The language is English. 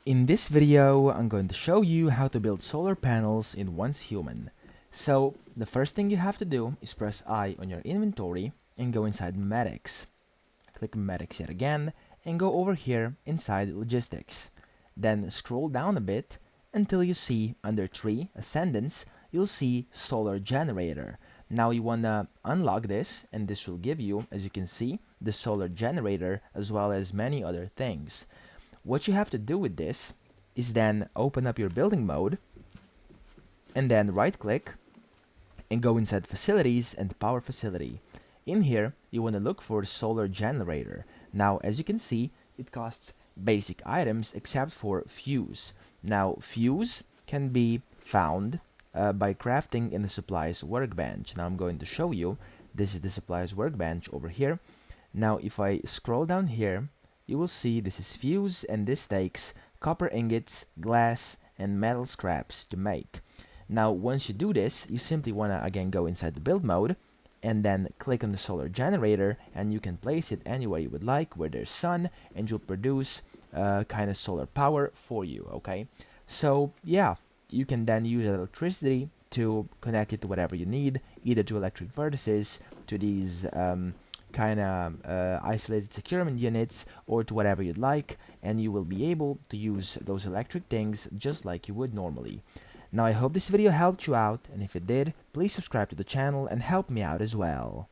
In this video, I'm going to show you how to build solar panels in OnceHuman. So, the first thing you have to do is press I on your inventory and go inside Medics. Click Medics yet again and go over here inside Logistics. Then scroll down a bit until you see under Tree Ascendance, you'll see Solar Generator. Now you want to unlock this, and this will give you, as you can see, the solar generator as well as many other things. What you have to do with this is then open up your building mode and then right click and go inside facilities and power facility. In here, you want to look for solar generator. Now, as you can see, it costs basic items except for fuse. Now, fuse can be found by crafting in the supplies workbench. Now, I'm going to show you. This is the supplies workbench over here. Now, if I scroll down here, you will see this is fuse, and this takes copper ingots, glass, and metal scraps to make. Now, once you do this, you simply want to again go inside the build mode and then click on the solar generator, and you can place it anywhere you would like where there's sun, and you'll produce kind of solar power for you. Okay, so yeah, you can then use electricity to connect it to whatever you need, either to electric vertices, to these kind of isolated securement units, or to whatever you'd like, and you will be able to use those electric things just like you would normally. Now, I hope this video helped you out, and if it did, please subscribe to the channel and help me out as well.